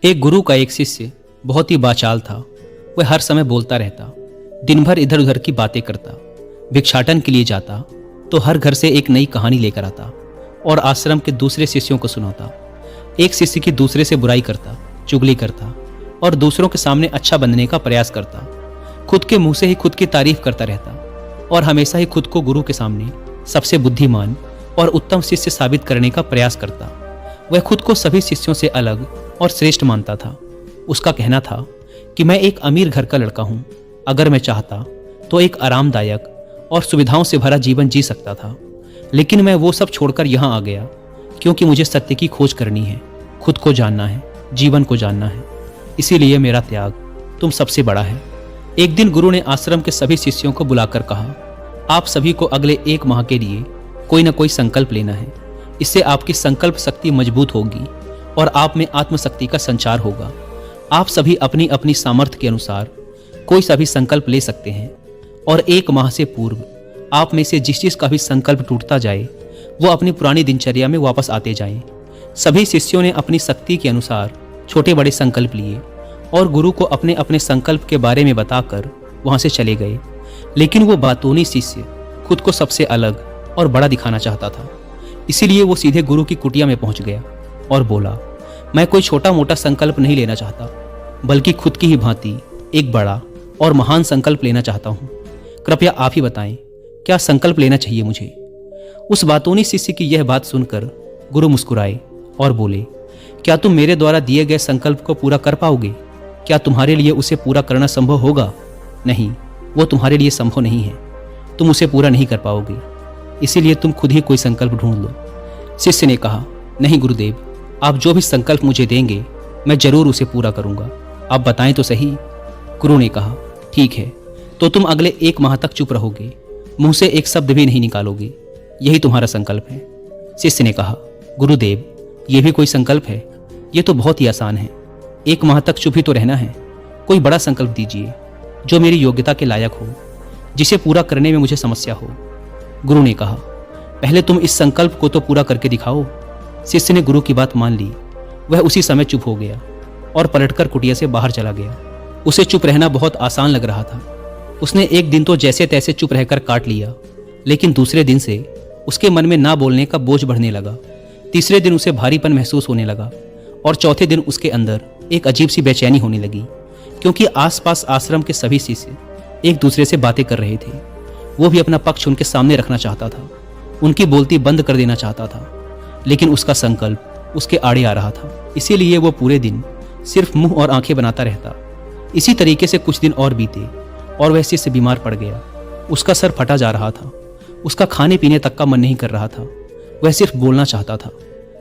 एक गुरु का एक शिष्य बहुत ही बाचाल था। वह हर समय बोलता रहता, दिन भर इधर उधर की बातें करता। भिक्षाटन के लिए जाता तो हर घर से एक नई कहानी लेकर आता और आश्रम के दूसरे शिष्यों को सुनाता। एक शिष्य की दूसरे से बुराई करता, चुगली करता और दूसरों के सामने अच्छा बनने का प्रयास करता। खुद के मुंह से ही खुद की तारीफ करता रहता और हमेशा ही खुद को गुरु के सामने सबसे बुद्धिमान और उत्तम शिष्य साबित करने का प्रयास करता। वह खुद को सभी शिष्यों से अलग और श्रेष्ठ मानता था। उसका कहना था कि मैं एक अमीर घर का लड़का हूं। अगर मैं चाहता तो एक आरामदायक और सुविधाओं से भरा जीवन जी सकता था, लेकिन मैं वो सब छोड़कर यहाँ आ गया क्योंकि मुझे सत्य की खोज करनी है, खुद को जानना है, जीवन को जानना है। इसीलिए मेरा त्याग तुम सबसे बड़ा है। एक दिन गुरु ने आश्रम के सभी शिष्यों को बुलाकर कहा, आप सभी को अगले 1 माह के लिए कोई न कोई संकल्प लेना है। इससे आपकी संकल्प शक्ति मजबूत होगी और आप में आत्मशक्ति का संचार होगा। आप सभी अपनी अपनी सामर्थ्य के अनुसार कोई सा भी संकल्प ले सकते हैं और 1 माह से पूर्व आप में से जिस चीज का भी संकल्प टूटता जाए वो अपनी पुरानी दिनचर्या में वापस आते जाएं। सभी शिष्यों ने अपनी शक्ति के अनुसार छोटे बड़े संकल्प लिए और गुरु को अपने अपने संकल्प के बारे में बताकर वहां से चले गए। लेकिन वो बातूनी शिष्य खुद को सबसे अलग और बड़ा दिखाना चाहता था। इसीलिए वो सीधे गुरु की कुटिया में पहुंच गया और बोला, मैं कोई छोटा मोटा संकल्प नहीं लेना चाहता, बल्कि खुद की ही भांति एक बड़ा और महान संकल्प लेना चाहता हूं। कृपया आप ही बताएं, क्या संकल्प लेना चाहिए मुझे? उस बातूनी शिष्य की यह बात सुनकर गुरु मुस्कुराए और बोले, क्या तुम मेरे द्वारा दिए गए संकल्प को पूरा कर पाओगे? क्या तुम्हारे लिए उसे पूरा करना संभव होगा? नहीं, वो तुम्हारे लिए संभव नहीं है। तुम उसे पूरा नहीं कर पाओगे, इसीलिए तुम खुद ही कोई संकल्प ढूंढ लो। शिष्य ने कहा, नहीं गुरुदेव, आप जो भी संकल्प मुझे देंगे मैं जरूर उसे पूरा करूंगा। आप बताएं तो सही। गुरु ने कहा, ठीक है, तो तुम अगले 1 माह तक चुप रहोगे, मुंह से एक शब्द भी नहीं निकालोगे। यही तुम्हारा संकल्प है। शिष्य ने कहा, गुरुदेव, यह भी कोई संकल्प है? यह तो बहुत ही आसान है। 1 माह तक चुप ही तो रहना है। कोई बड़ा संकल्प दीजिए जो मेरी योग्यता के लायक हो, जिसे पूरा करने में मुझे समस्या हो। गुरु ने कहा, पहले तुम इस संकल्प को तो पूरा करके दिखाओ। शिष्य ने गुरु की बात मान ली। वह उसी समय चुप हो गया और पलटकर कुटिया से बाहर चला गया। उसे चुप रहना बहुत आसान लग रहा था। उसने एक दिन तो जैसे तैसे चुप रहकर काट लिया, लेकिन दूसरे दिन से उसके मन में ना बोलने का बोझ बढ़ने लगा। तीसरे दिन उसे भारीपन महसूस होने लगा और चौथे दिन उसके अंदर एक अजीब सी बेचैनी होने लगी, क्योंकि आसपास आश्रम के सभी शिष्य एक दूसरे से बातें कर रहे थे। वो भी अपना पक्ष उनके सामने रखना चाहता था, उनकी बोलती बंद कर देना चाहता था, लेकिन उसका संकल्प उसके आड़े आ रहा था। इसीलिए वो पूरे दिन सिर्फ मुंह और आंखें बनाता रहता। इसी तरीके से कुछ दिन और बीते और वह शिष्य बीमार पड़ गया। उसका सर फटा जा रहा था। उसका खाने पीने तक का मन नहीं कर रहा था। वह सिर्फ बोलना चाहता था।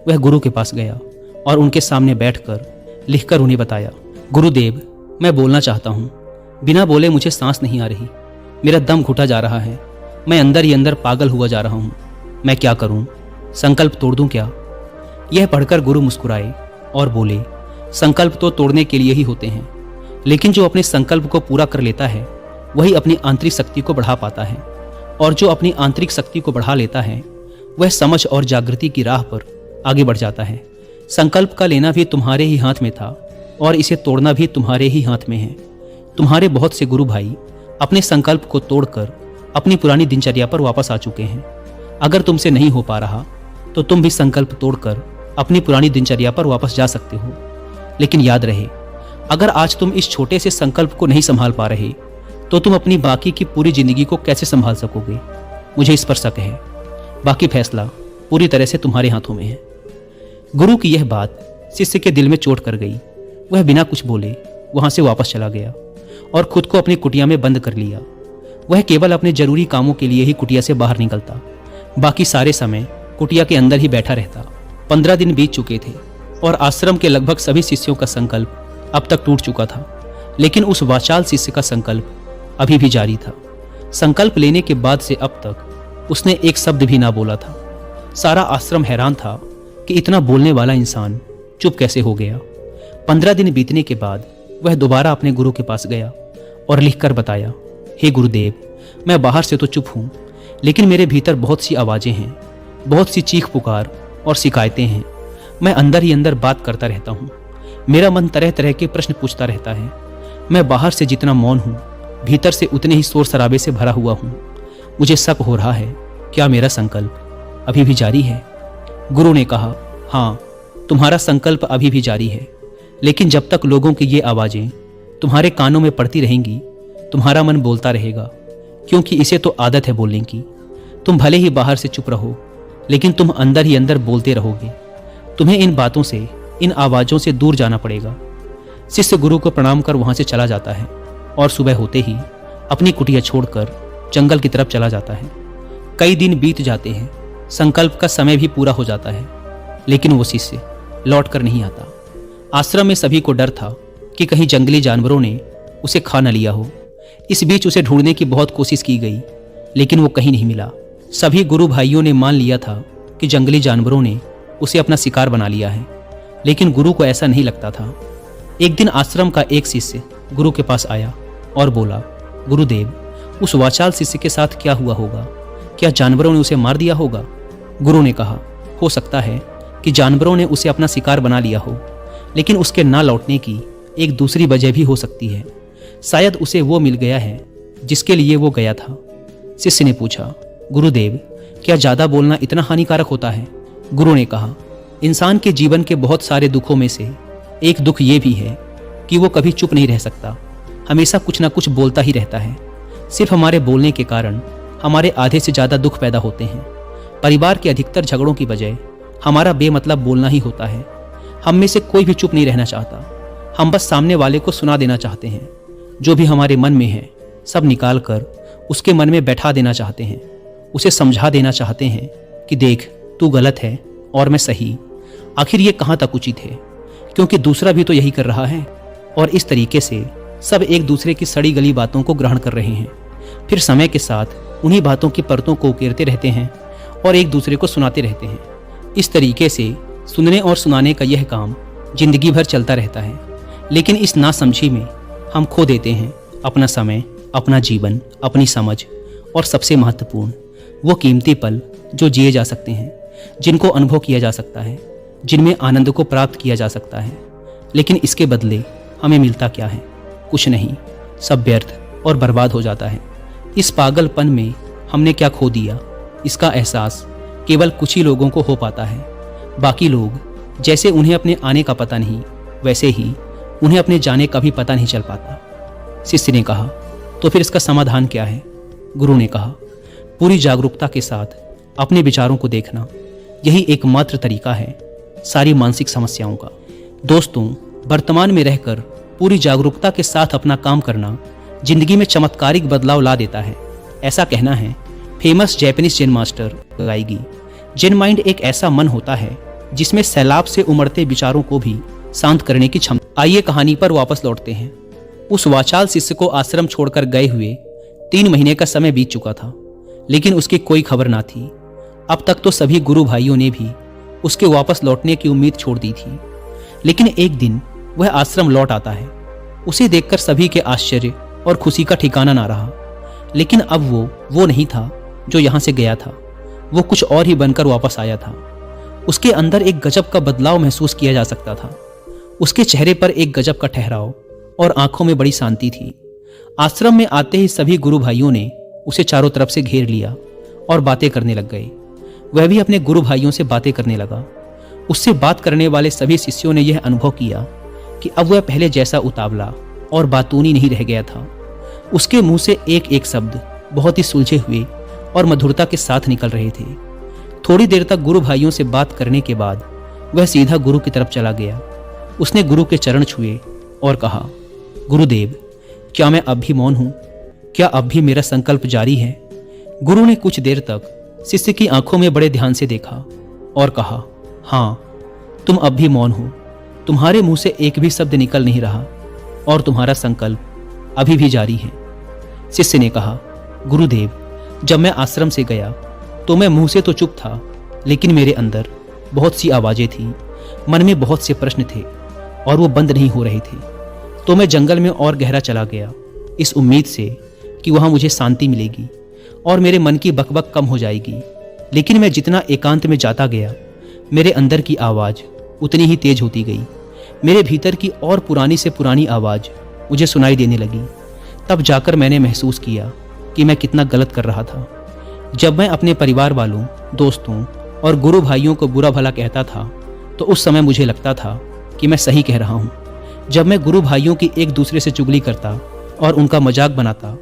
वह गुरु के पास गया और उनके सामने बैठकर लिखकर उन्हें बताया, गुरुदेव, मैं बोलना चाहता हूँ। बिना बोले मुझे सांस नहीं आ रही। मेरा दम घुटा जा रहा है। मैं अंदर ही अंदर पागल हुआ जा रहा हूँ। मैं क्या करूँ? संकल्प तोड़ दूं क्या? यह पढ़कर गुरु मुस्कुराए और बोले, संकल्प तो तोड़ने के लिए ही होते हैं, लेकिन जो अपने संकल्प को पूरा कर लेता है वही अपनी आंतरिक शक्ति को बढ़ा पाता है। और जो अपनी आंतरिक शक्ति को बढ़ा लेता है वह समझ और जागृति की राह पर आगे बढ़ जाता है। संकल्प का लेना भी तुम्हारे ही हाथ में था और इसे तोड़ना भी तुम्हारे ही हाथ में है। तुम्हारे बहुत से गुरु भाई अपने संकल्प को तोड़कर अपनी पुरानी दिनचर्या पर वापस आ चुके हैं। अगर तुमसे नहीं हो पा रहा तो तुम भी संकल्प तोड़कर अपनी पुरानी दिनचर्या पर वापस जा सकते हो। लेकिन याद रहे, अगर आज तुम इस छोटे से संकल्प को नहीं संभाल पा रहे तो तुम अपनी बाकी की पूरी जिंदगी को कैसे संभाल सकोगे? मुझे इस पर शक है। बाकी फैसला पूरी तरह से तुम्हारे हाथों में है। गुरु की यह बात शिष्य के दिल में चोट कर गई। वह बिना कुछ बोले वहां से वापस चला गया और खुद को अपनी कुटिया में बंद कर लिया। वह केवल अपने जरूरी कामों के लिए ही कुटिया से बाहर निकलता। बाकी सारे समय कुटिया के अंदर ही बैठा रहता। 15 दिन बीत चुके थे और आश्रम के लगभग सभी शिष्यों का संकल्प अब तक टूट चुका था, लेकिन उस वाचाल शिष्य का संकल्प अभी भी जारी था। संकल्प लेने के बाद से अब तक उसने एक शब्द भी ना बोला था। सारा आश्रम हैरान था कि इतना बोलने वाला इंसान चुप कैसे हो गया। 15 दिन बीतने के बाद वह दोबारा अपने गुरु के पास गया और लिखकर बताया, हे गुरुदेव, मैं बाहर से तो चुप हूँ, लेकिन मेरे भीतर बहुत सी आवाज़ें हैं, बहुत सी चीख पुकार और शिकायतें हैं। मैं अंदर ही अंदर बात करता रहता हूँ। मेरा मन तरह तरह के प्रश्न पूछता रहता है। मैं बाहर से जितना मौन हूँ, भीतर से उतने ही शोर शराबे से भरा हुआ हूँ। मुझे शक हो रहा है, क्या मेरा संकल्प अभी भी जारी है? गुरु ने कहा, हाँ, तुम्हारा संकल्प अभी भी जारी है, लेकिन जब तक लोगों की ये आवाज़ें तुम्हारे कानों में पड़ती रहेंगी, तुम्हारा मन बोलता रहेगा, क्योंकि इसे तो आदत है बोलने की। तुम भले ही बाहर से चुप रहो, लेकिन तुम अंदर ही अंदर बोलते रहोगे। तुम्हें इन बातों से, इन आवाज़ों से दूर जाना पड़ेगा। शिष्य गुरु को प्रणाम कर वहाँ से चला जाता है और सुबह होते ही अपनी कुटिया छोड़कर जंगल की तरफ चला जाता है। कई दिन बीत जाते हैं, संकल्प का समय भी पूरा हो जाता है, लेकिन वो शिष्य लौट कर नहीं आता। आश्रम में सभी को डर था कि कहीं जंगली जानवरों ने उसे खा न लिया हो। इस बीच उसे ढूंढने की बहुत कोशिश की गई, लेकिन वो कहीं नहीं मिला। सभी गुरु भाइयों ने मान लिया था कि जंगली जानवरों ने उसे अपना शिकार बना लिया है, लेकिन गुरु को ऐसा नहीं लगता था। एक दिन आश्रम का एक शिष्य गुरु के पास आया और बोला, गुरुदेव, उस वाचाल शिष्य के साथ क्या हुआ होगा? क्या जानवरों ने उसे मार दिया होगा? गुरु ने कहा, हो सकता है कि जानवरों ने उसे अपना शिकार बना लिया हो, लेकिन उसके ना लौटने की एक दूसरी वजह भी हो सकती है। शायद उसे वो मिल गया है जिसके लिए वो गया था। शिष्य ने पूछा, गुरुदेव, क्या ज़्यादा बोलना इतना हानिकारक होता है? गुरु ने कहा, इंसान के जीवन के बहुत सारे दुखों में से एक दुख ये भी है कि वो कभी चुप नहीं रह सकता, हमेशा कुछ ना कुछ बोलता ही रहता है। सिर्फ हमारे बोलने के कारण हमारे आधे से ज़्यादा दुख पैदा होते हैं। परिवार के अधिकतर झगड़ों की वजह हमारा बेमतलब बोलना ही होता है। हम में से कोई भी चुप नहीं रहना चाहता, हम बस सामने वाले को सुना देना चाहते हैं। जो भी हमारे मन में है सब निकाल कर उसके मन में बैठा देना चाहते हैं, उसे समझा देना चाहते हैं कि देख, तू गलत है और मैं सही। आखिर ये कहाँ तक उचित है, क्योंकि दूसरा भी तो यही कर रहा है। और इस तरीके से सब एक दूसरे की सड़ी गली बातों को ग्रहण कर रहे हैं। फिर समय के साथ उन्हीं बातों की परतों को उकेरते रहते हैं और एक दूसरे को सुनाते रहते हैं। इस तरीके से सुनने और सुनाने का यह काम जिंदगी भर चलता रहता है, लेकिन इस नासमझी में हम खो देते हैं अपना समय, अपना जीवन, अपनी समझ और सबसे महत्वपूर्ण वो कीमती पल जो जिए जा सकते हैं, जिनको अनुभव किया जा सकता है, जिनमें आनंद को प्राप्त किया जा सकता है। लेकिन इसके बदले हमें मिलता क्या है? कुछ नहीं, सब व्यर्थ और बर्बाद हो जाता है। इस पागलपन में हमने क्या खो दिया, इसका एहसास केवल कुछ ही लोगों को हो पाता है। बाकी लोग जैसे उन्हें अपने आने का पता नहीं, वैसे ही उन्हें अपने जाने का भी पता नहीं चल पाता। शिष्य ने कहा, तो फिर इसका समाधान क्या है? गुरु ने कहा, पूरी जागरूकता के साथ अपने विचारों को देखना, यही एकमात्र तरीका है सारी मानसिक समस्याओं का। दोस्तों, वर्तमान में रहकर पूरी जागरूकता के साथ अपना काम करना जिंदगी में चमत्कारिक बदलाव ला देता है, ऐसा कहना है फेमस जैपनीज जेन मास्टर गाइगी। जेन माइंड एक ऐसा मन होता है जिसमें सैलाब से उमड़ते विचारों को भी शांत करने की क्षमता। आइए कहानी पर वापस लौटते हैं। उस वाचाल शिष्य को आश्रम छोड़कर गए हुए 3 महीने का समय बीत चुका था, लेकिन उसकी कोई खबर ना थी। अब तक तो सभी गुरु भाइयों ने भी उसके वापस लौटने की उम्मीद छोड़ दी थी, लेकिन एक दिन वह आश्रम लौट आता है। उसे देखकर सभी के आश्चर्य और खुशी का ठिकाना ना रहा। लेकिन अब वो नहीं था जो यहाँ से गया था, वो कुछ और ही बनकर वापस आया था। उसके अंदर एक गजब का बदलाव महसूस किया जा सकता था। उसके चेहरे पर एक गजब का ठहराव और आंखों में बड़ी शांति थी। आश्रम में आते ही सभी गुरु भाइयों ने उसे चारों तरफ से घेर लिया और बातें करने लग गए। वह भी अपने गुरु भाइयों से बातें करने लगा। उससे बात करने वाले सभी शिष्यों ने यह अनुभव किया कि अब वह पहले जैसा उतावला और बातूनी नहीं रह गया था। उसके मुंह से एक एक शब्द बहुत ही सुलझे हुए और मधुरता के साथ निकल रहे थे। थोड़ी देर तक गुरु भाइयों से बात करने के बाद वह सीधा गुरु की तरफ चला गया। उसने गुरु के चरण छुए और कहा, गुरुदेव, क्या मैं अब भी मौन हूं? क्या अब भी मेरा संकल्प जारी है? गुरु ने कुछ देर तक शिष्य की आंखों में बड़े ध्यान से देखा और कहा, हाँ, तुम अब भी मौन हो। तुम्हारे मुंह से एक भी शब्द निकल नहीं रहा और तुम्हारा संकल्प अभी भी जारी है। शिष्य ने कहा, गुरुदेव, जब मैं आश्रम से गया तो मैं मुंह से तो चुप था, लेकिन मेरे अंदर बहुत सी आवाजें थीं, मन में बहुत से प्रश्न थे और वो बंद नहीं हो रहे थे। तो मैं जंगल में और गहरा चला गया, इस उम्मीद से कि वहाँ मुझे शांति मिलेगी और मेरे मन की बकबक कम हो जाएगी। लेकिन मैं जितना एकांत में जाता गया, मेरे अंदर की आवाज़ उतनी ही तेज होती गई। मेरे भीतर की और पुरानी से पुरानी आवाज़ मुझे सुनाई देने लगी। तब जाकर मैंने महसूस किया कि मैं कितना गलत कर रहा था। जब मैं अपने परिवार वालों, दोस्तों और गुरु भाइयों को बुरा भला कहता था तो उस समय मुझे लगता था कि मैं सही कह रहा हूँ। जब मैं गुरु भाइयों की एक दूसरे से चुगली करता और उनका मजाक बनाता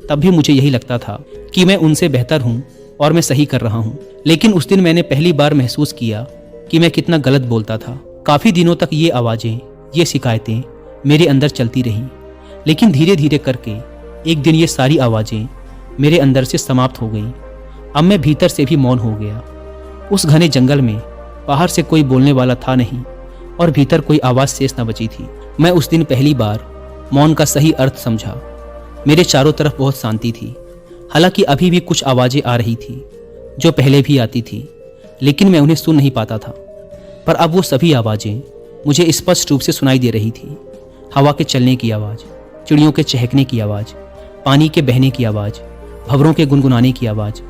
तब भी मुझे यही लगता था कि मैं उनसे बेहतर हूँ और मैं सही कर रहा हूँ। लेकिन उस दिन मैंने पहली बार महसूस किया कि मैं कितना गलत बोलता था। काफ़ी दिनों तक ये आवाज़ें, ये शिकायतें मेरे अंदर चलती रहीं, लेकिन धीरे धीरे करके एक दिन ये सारी आवाज़ें मेरे अंदर से समाप्त हो गईं। अब मैं भीतर से भी मौन हो गया। उस घने जंगल में बाहर से कोई बोलने वाला था नहीं और भीतर कोई आवाज़ शेष न बची थी। मैं उस दिन पहली बार मौन का सही अर्थ समझा। मेरे चारों तरफ बहुत शांति थी। हालांकि अभी भी कुछ आवाज़ें आ रही थी जो पहले भी आती थी, लेकिन मैं उन्हें सुन नहीं पाता था। पर अब वो सभी आवाज़ें मुझे स्पष्ट रूप से सुनाई दे रही थी। हवा के चलने की आवाज़, चिड़ियों के चहकने की आवाज़, पानी के बहने की आवाज़, भंवरों के गुनगुनाने की आवाज़।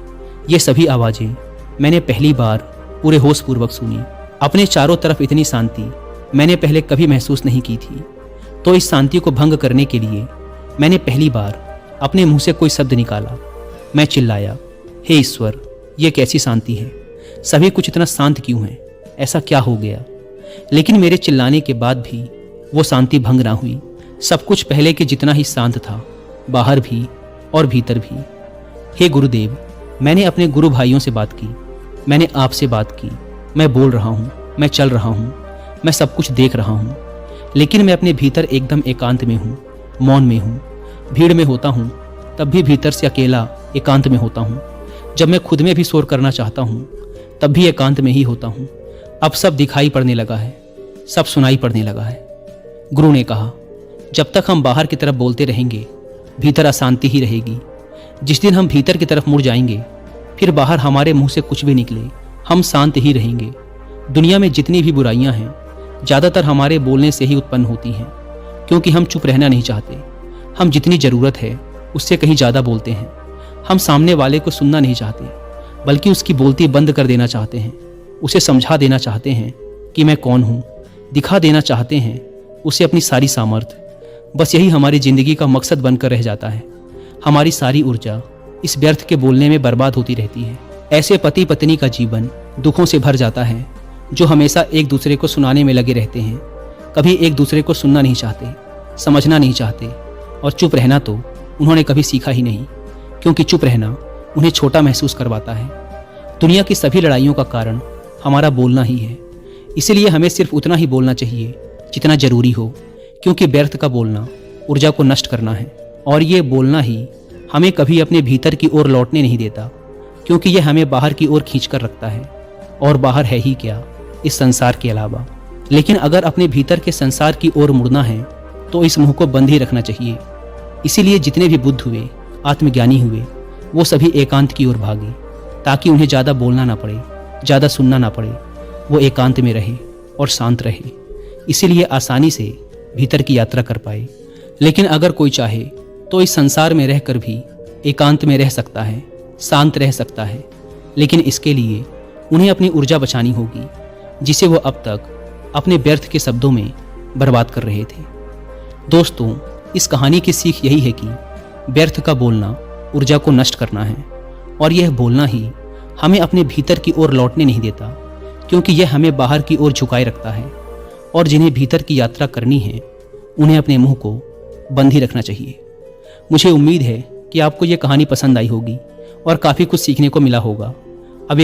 ये सभी आवाज़ें मैंने पहली बार पूरे होशपूर्वक सुनी। अपने चारों तरफ इतनी शांति मैंने पहले कभी महसूस नहीं की थी। तो इस शांति को भंग करने के लिए मैंने पहली बार अपने मुंह से कोई शब्द निकाला। मैं चिल्लाया, हे ईश्वर, ये कैसी शांति है? सभी कुछ इतना शांत क्यों है? ऐसा क्या हो गया? लेकिन मेरे चिल्लाने के बाद भी वो शांति भंग ना हुई। सब कुछ पहले के जितना ही शांत था, बाहर भी और भीतर भी। हे गुरुदेव, मैंने अपने गुरु भाइयों से बात की, मैंने आपसे बात की। मैं बोल रहा हूँ, मैं चल रहा हूँ, मैं सब कुछ देख रहा हूँ, लेकिन मैं अपने भीतर एकदम एकांत में हूँ, मौन में हूँ। भीड़ में होता हूँ तब भी भीतर से अकेला एकांत में होता हूँ। जब मैं खुद में भी शोर करना चाहता हूँ तब भी एकांत में ही होता हूँ। अब सब दिखाई पड़ने लगा है, सब सुनाई पड़ने लगा है। गुरु ने कहा, जब तक हम बाहर की तरफ बोलते रहेंगे भीतर अशांति ही रहेगी। जिस दिन हम भीतर की तरफ मुड़ जाएंगे फिर बाहर हमारे मुंह से कुछ भी निकले हम शांत ही रहेंगे। दुनिया में जितनी भी बुराइयां हैं ज़्यादातर हमारे बोलने से ही उत्पन्न होती हैं, क्योंकि हम चुप रहना नहीं चाहते। हम जितनी ज़रूरत है उससे कहीं ज़्यादा बोलते हैं। हम सामने वाले को सुनना नहीं चाहते, बल्कि उसकी बोलती बंद कर देना चाहते हैं। उसे समझा देना चाहते हैं कि मैं कौन हूँ, दिखा देना चाहते हैं उसे अपनी सारी सामर्थ्य। बस यही हमारी ज़िंदगी का मकसद बनकर रह जाता है। हमारी सारी ऊर्जा इस व्यर्थ के बोलने में बर्बाद होती रहती है। ऐसे पति पत्नी का जीवन दुखों से भर जाता है, जो हमेशा एक दूसरे को सुनाने में लगे रहते हैं। कभी एक दूसरे को सुनना नहीं चाहते, समझना नहीं चाहते, और चुप रहना तो उन्होंने कभी सीखा ही नहीं, क्योंकि चुप रहना उन्हें छोटा महसूस करवाता है। दुनिया की सभी लड़ाइयों का कारण हमारा बोलना ही है। इसीलिए हमें सिर्फ उतना ही बोलना चाहिए जितना जरूरी हो, क्योंकि व्यर्थ का बोलना ऊर्जा को नष्ट करना है, और ये बोलना ही हमें कभी अपने भीतर की ओर लौटने नहीं देता, क्योंकि ये हमें बाहर की ओर खींच कर रखता है। और बाहर है ही क्या इस संसार के अलावा। लेकिन अगर अपने भीतर के संसार की ओर मुड़ना है तो इस मुंह को बंद ही रखना चाहिए। इसीलिए जितने भी बुद्ध हुए, आत्मज्ञानी हुए, वो सभी एकांत की ओर भागे, ताकि उन्हें ज़्यादा बोलना ना पड़े, ज़्यादा सुनना ना पड़े। वो एकांत में रहे और शांत रहे, इसीलिए आसानी से भीतर की यात्रा कर पाए। लेकिन अगर कोई चाहे तो इस संसार में रहकर भी एकांत में रह सकता है, शांत रह सकता है। लेकिन इसके लिए उन्हें अपनी ऊर्जा बचानी होगी, जिसे वो अब तक अपने व्यर्थ के शब्दों में बर्बाद कर रहे थे। दोस्तों, इस कहानी की सीख यही है कि व्यर्थ का बोलना ऊर्जा को नष्ट करना है, और यह बोलना ही हमें अपने भीतर की ओर लौटने नहीं देता, क्योंकि यह हमें बाहर की ओर झुकाए रखता है। और जिन्हें भीतर की यात्रा करनी है उन्हें अपने मुंह को बंद ही रखना चाहिए। मुझे उम्मीद है कि आपको यह कहानी पसंद आई होगी और काफ़ी कुछ सीखने को मिला होगा। अब